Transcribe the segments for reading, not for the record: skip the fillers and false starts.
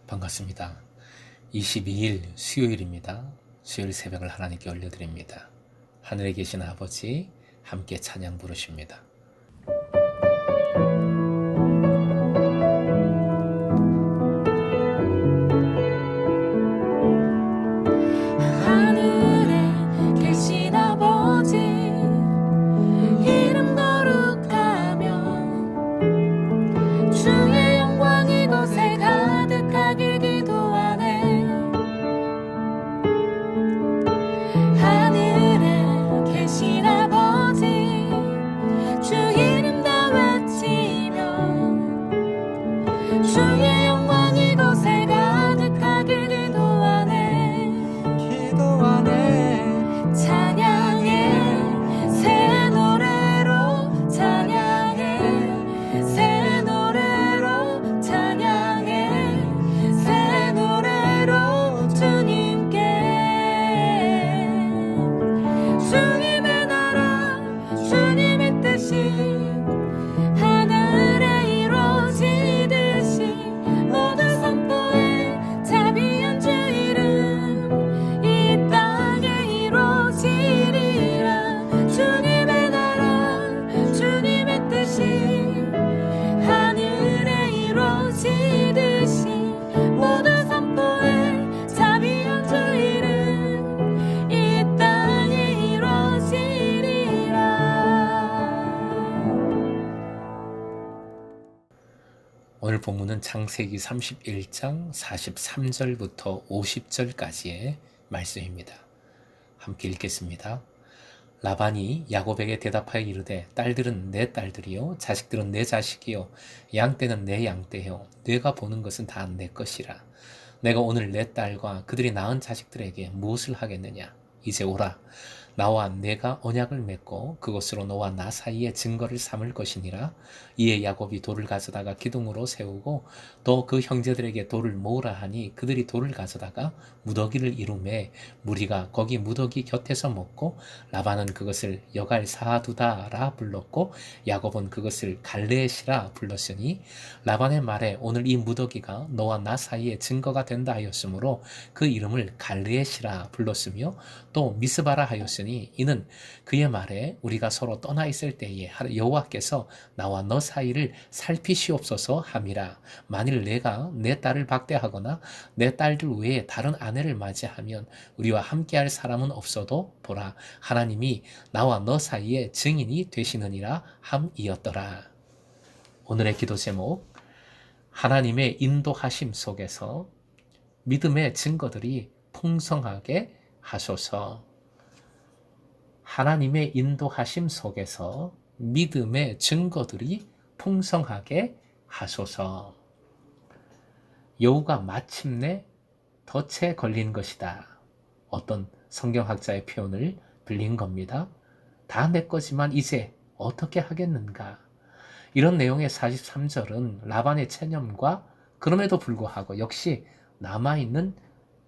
반갑습니다. 22일 수요일입니다. 수요일 새벽을 하나님께 올려드립니다. 하늘에 계신 아버지 함께 찬양 부르십니다. 하늘에 계신 아버지 이름 거룩하며 주의 영광 이곳에 가득하길 기도하네. 하늘에 계신 아버지 주 이름 다 외치며 주의 영광 이곳에 가득하길 기도하네. 찬양해 새 노래로 찬양해 새 노래로 찬양해 새 노래로 주님께 주님의 나라 주님의 뜻이 하늘에 이루어지듯이 모든 선포에 자비한 주 이름 이 땅에 이루어지리라. 주님의 나라 주님의 뜻이 하늘에 이루어지듯이 모든 선포에 자비한 주 이름 이 땅에 이루어지리라. 오늘 본문은 창세기 31장 43절부터 50절까지의 말씀입니다. 함께 읽겠습니다. 라반이 야곱에게 대답하여 이르되 딸들은 내 딸들이요 자식들은 내 자식이요 양떼는 내 양떼요 내가 보는 것은 다 내 것이라. 내가 오늘 내 딸과 그들이 낳은 자식들에게 무엇을 하겠느냐. 이제 오라. 나와 내가 언약을 맺고 그것으로 너와 나 사이에 증거를 삼을 것이니라. 이에 야곱이 돌을 가져다가 기둥으로 세우고 또 그 형제들에게 돌을 모으라 하니 그들이 돌을 가져다가 무더기를 이루매 무리가 거기 무더기 곁에서 먹고 라반은 그것을 여갈사두다라 불렀고 야곱은 그것을 갈레시라 불렀으니 라반의 말에 오늘 이 무더기가 너와 나 사이에 증거가 된다 하였으므로 그 이름을 갈레시라 불렀으며 또 미스바라 하였으니 이는 그의 말에 우리가 서로 떠나 있을 때에 여호와께서 나와 너 사이를 살피시옵소서 함이라. 만일 내가 내 딸을 박대하거나 내 딸들 외에 다른 아내를 맞이하면 우리와 함께할 사람은 없어도 보라 하나님이 나와 너 사이에 증인이 되시느니라 함이었더라. 오늘의 기도 제목, 하나님의 인도하심 속에서 믿음의 증거들이 풍성하게 하소서. 하나님의 인도하심 속에서 믿음의 증거들이 풍성하게 하소서. 여우가 마침내 덫에 걸린 것이다. 어떤 성경학자의 표현을 빌린 겁니다. 다 내 거지만 이제 어떻게 하겠는가. 이런 내용의 43절은 라반의 체념과 그럼에도 불구하고 역시 남아있는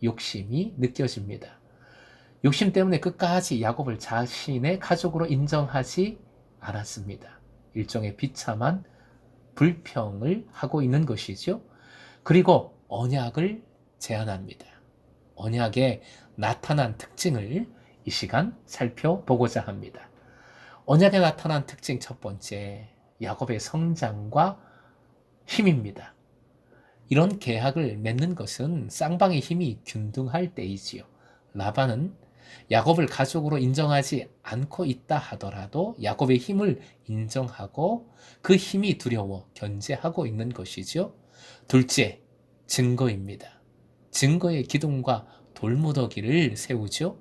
욕심이 느껴집니다. 욕심 때문에 끝까지 야곱을 자신의 가족으로 인정하지 않았습니다. 일종의 비참한 불평을 하고 있는 것이죠. 그리고 언약을 제안합니다. 언약에 나타난 특징을 이 시간 살펴보고자 합니다. 언약에 나타난 특징 첫 번째, 야곱의 성장과 힘입니다. 이런 계약을 맺는 것은 쌍방의 힘이 균등할 때이지요. 라반은 야곱을 가족으로 인정하지 않고 있다 하더라도 야곱의 힘을 인정하고 그 힘이 두려워 견제하고 있는 것이죠. 둘째, 증거입니다. 증거의 기둥과 돌무더기를 세우죠.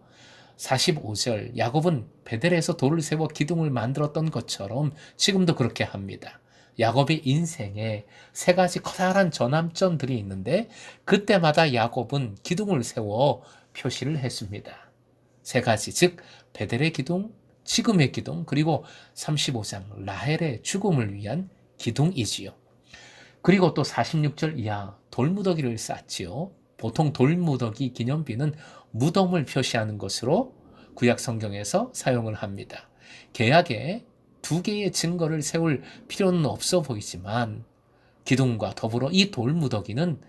45절, 야곱은 베델에서 돌을 세워 기둥을 만들었던 것처럼 지금도 그렇게 합니다. 야곱의 인생에 세 가지 커다란 전환점들이 있는데 그때마다 야곱은 기둥을 세워 표시를 했습니다. 세 가지, 즉 베델의 기둥, 지금의 기둥, 그리고 35장 라헬의 죽음을 위한 기둥이지요. 그리고 또 46절 이하 돌무더기를 쌓지요. 보통 돌무더기 기념비는 무덤을 표시하는 것으로 구약 성경에서 사용을 합니다. 개약에 두 개의 증거를 세울 필요는 없어 보이지만 기둥과 더불어 이 돌무더기는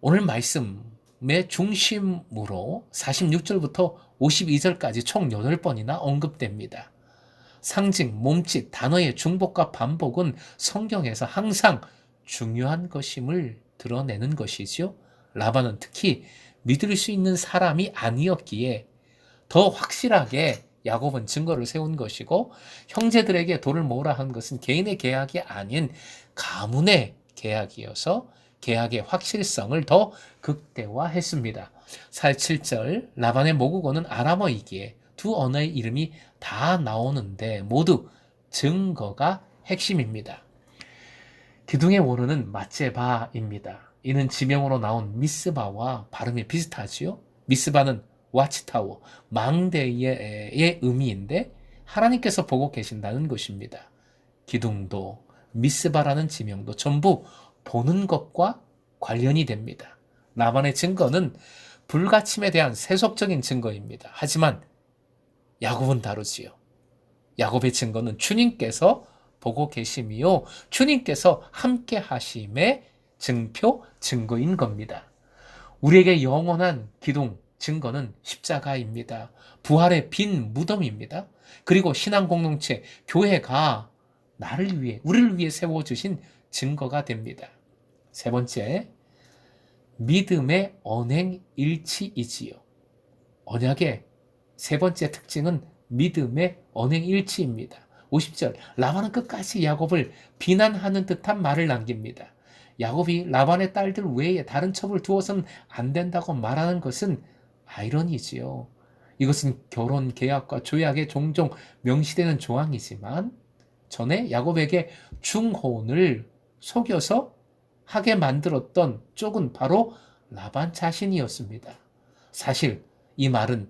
오늘 말씀의 중심으로 46절부터 52절까지 총 8번이나 언급됩니다. 상징, 몸짓, 단어의 중복과 반복은 성경에서 항상 중요한 것임을 드러내는 것이죠. 라반은 특히 믿을 수 있는 사람이 아니었기에 더 확실하게 야곱은 증거를 세운 것이고, 형제들에게 돌을 모으라 한 것은 개인의 계약이 아닌 가문의 계약이어서 계약의 확실성을 더 극대화했습니다. 47절, 라반의 모국어는 아람어이기에 두 언어의 이름이 다 나오는데 모두 증거가 핵심입니다. 기둥의 원어는 마체바입니다. 이는 지명으로 나온 미스바와 발음이 비슷하지요. 미스바는 와치타워, 망대의 의미인데 하나님께서 보고 계신다는 것입니다. 기둥도 미스바라는 지명도 전부 보는 것과 관련이 됩니다. 라반의 증거는 불가침에 대한 세속적인 증거입니다. 하지만 야곱은 다르지요. 야곱의 증거는 주님께서 보고 계심이요, 주님께서 함께 하심의 증표, 증거인 겁니다. 우리에게 영원한 기둥, 증거는 십자가입니다. 부활의 빈 무덤입니다. 그리고 신앙 공동체, 교회가 나를 위해, 우리를 위해 세워주신 증거가 됩니다. 세 번째, 믿음의 언행일치이지요. 언약의 세 번째 특징은 믿음의 언행일치입니다. 50절, 라반은 끝까지 야곱을 비난하는 듯한 말을 남깁니다. 야곱이 라반의 딸들 외에 다른 첩을 두어서는 안 된다고 말하는 것은 아이러니지요. 이것은 결혼 계약과 조약에 종종 명시되는 조항이지만 전에 야곱에게 중혼을 속여서 하게 만들었던 쪽은 바로 라반 자신이었습니다. 사실 이 말은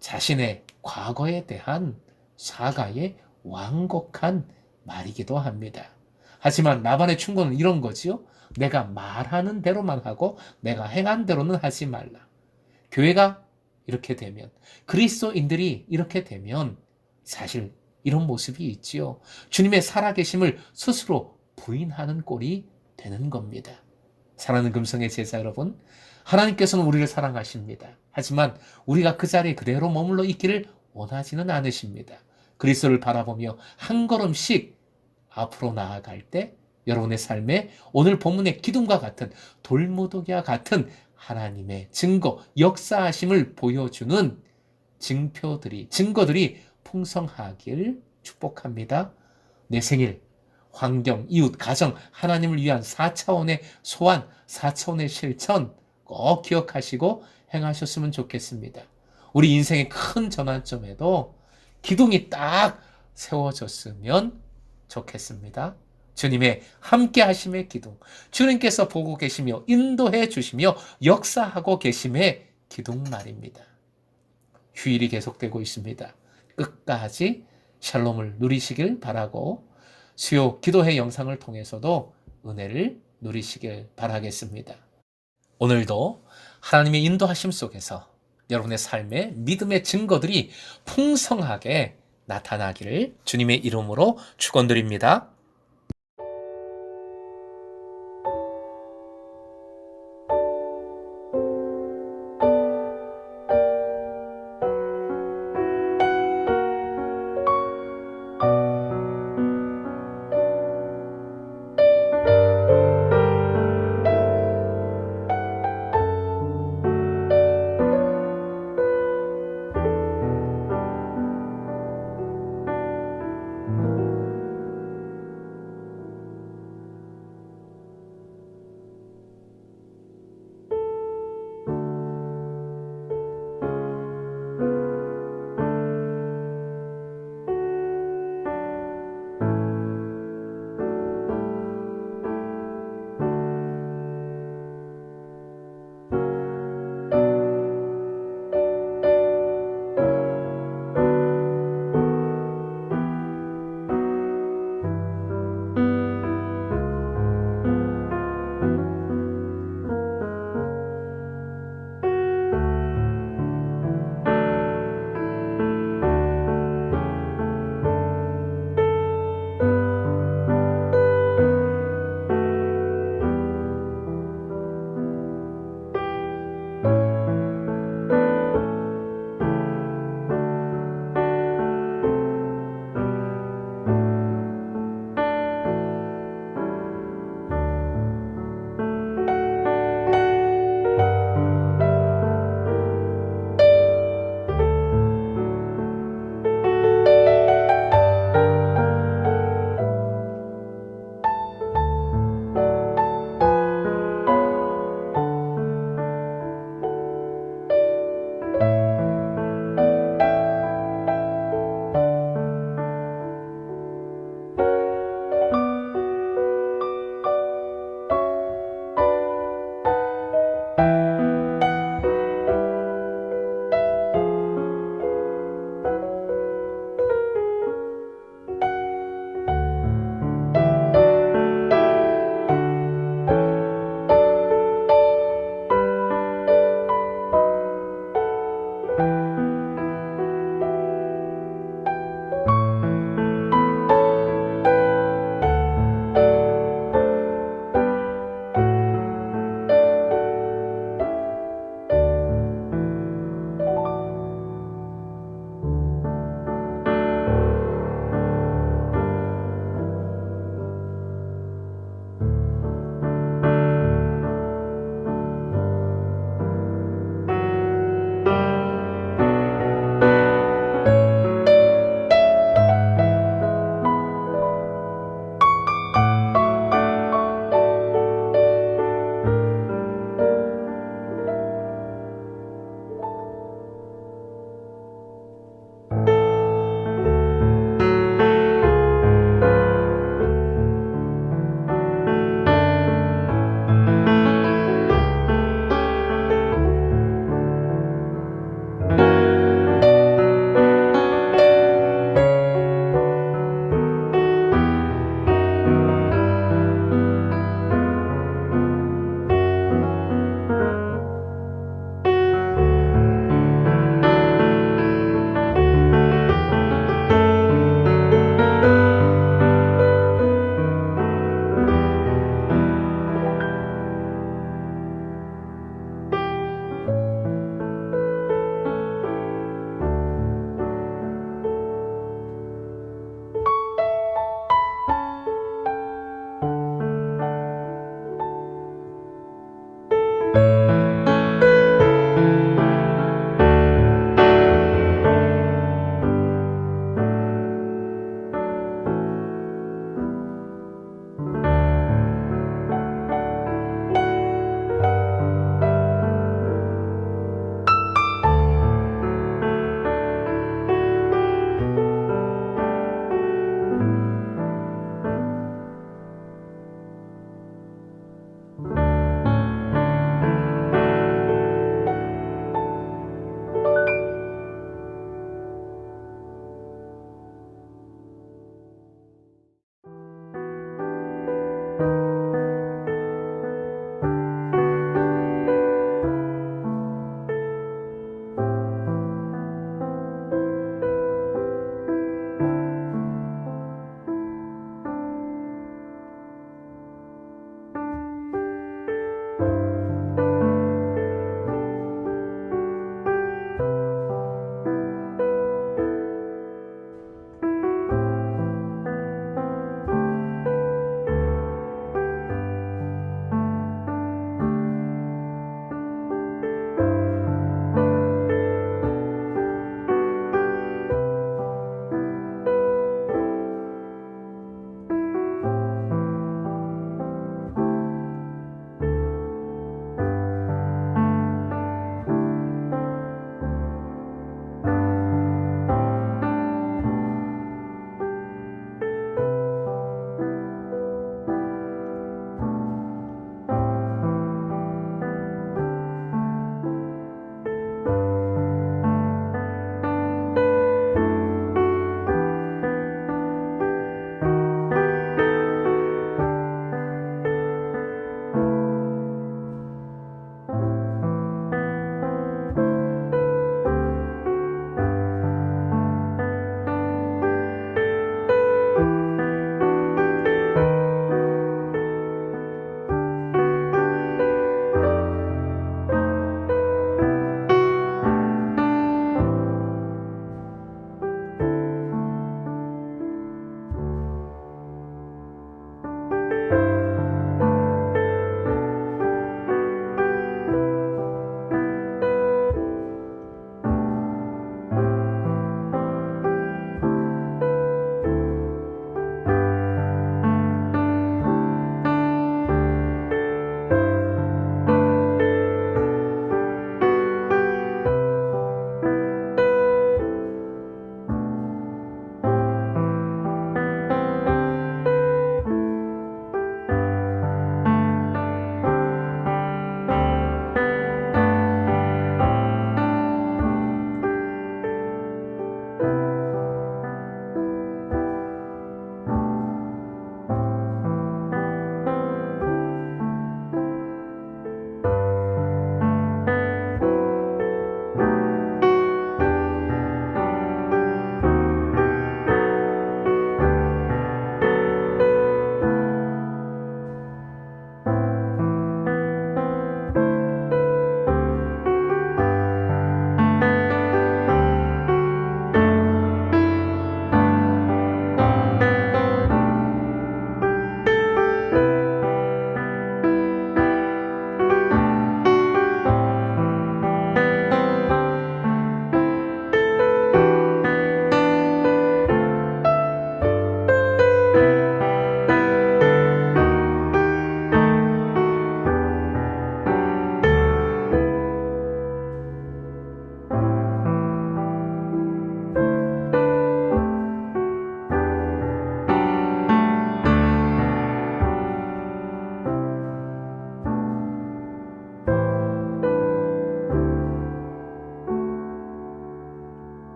자신의 과거에 대한 사과의 완곡한 말이기도 합니다. 하지만 라반의 충고는 이런 거지요. 내가 말하는 대로만 하고 내가 행한 대로는 하지 말라. 교회가 이렇게 되면, 그리스도인들이 이렇게 되면 사실 이런 모습이 있지요. 주님의 살아계심을 스스로 부인하는 꼴이 되는 겁니다. 사랑하는 금성의 제자 여러분, 하나님께서는 우리를 사랑하십니다. 하지만 우리가 그 자리에 그대로 머물러 있기를 원하지는 않으십니다. 그리스도를 바라보며 한 걸음씩 앞으로 나아갈 때 여러분의 삶에 오늘 본문의 기둥과 같은, 돌무더기와 같은 하나님의 증거, 역사하심을 보여주는 증거들이 풍성하길 축복합니다. 내 생일, 환경, 이웃, 가정, 하나님을 위한 4차원의 소원, 4차원의 실천 꼭 기억하시고 행하셨으면 좋겠습니다. 우리 인생의 큰 전환점에도 기둥이 딱 세워졌으면 좋겠습니다. 주님의 함께 하심의 기둥, 주님께서 보고 계시며 인도해 주시며 역사하고 계심의 기둥 말입니다. 휴일이 계속되고 있습니다. 끝까지 샬롬을 누리시길 바라고 수요 기도회 영상을 통해서도 은혜를 누리시길 바라겠습니다. 오늘도 하나님의 인도하심 속에서 여러분의 삶에 믿음의 증거들이 풍성하게 나타나기를 주님의 이름으로 축원드립니다.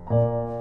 주